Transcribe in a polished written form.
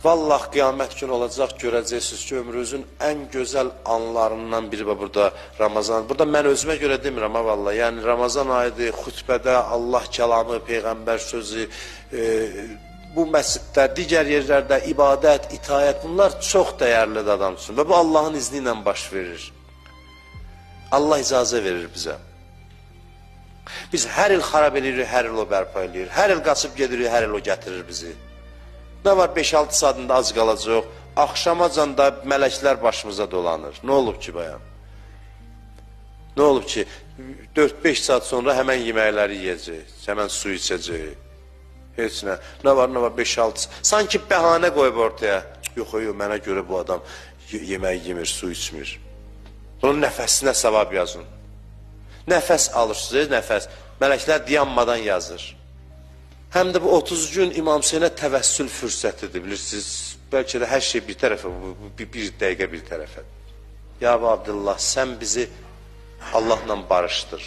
Vallah qiyamət günü olacaq, görəcəksiniz ki, ömrünüzün ən gözəl anlarından biri var burada Ramazan. Burada mən özümə görə demirəm, ha vallah. Yəni Ramazan ayıdır, xütbədə Allah kəlamı, Peyğəmbər sözü, bu məsciddə, digər yerlərdə ibadət, itayət, bunlar çox dəyərlidir adam üçün. Və bu Allahın izni ilə baş verir. Allah icazə verir bizə. Biz hər il xarab edirik, hər il o bərpa edirik. Hər il qaçıb gedirik, hər il o gətirir bizi. Nə var 5-6 saatında az qalacaq, axşamacan da mələklər başımıza dolanır. Nə olub ki bayan? Nə olub ki 4-5 saat sonra həmən yeməkləri yiyəcək, həmən su içəcək. Heç nə. Nə var 5-6 saat. Sanki bəhanə qoyub ortaya. Yox, mənə görə bu adam yemək yemir, su içmir. Onun nəfəsinə savab yazın. Nəfəs alırsınız, nəfəs. Mələklər dayanmadan yazır. Həm də bu 30 gün İmam Hüseynə təvəssül fürsətidir, bilirsiniz. Bəlkə də hər şey bir tərəfə, bir dəqiqə bir tərəfə. Ya Abdullah, sən bizi Allahla barışdır.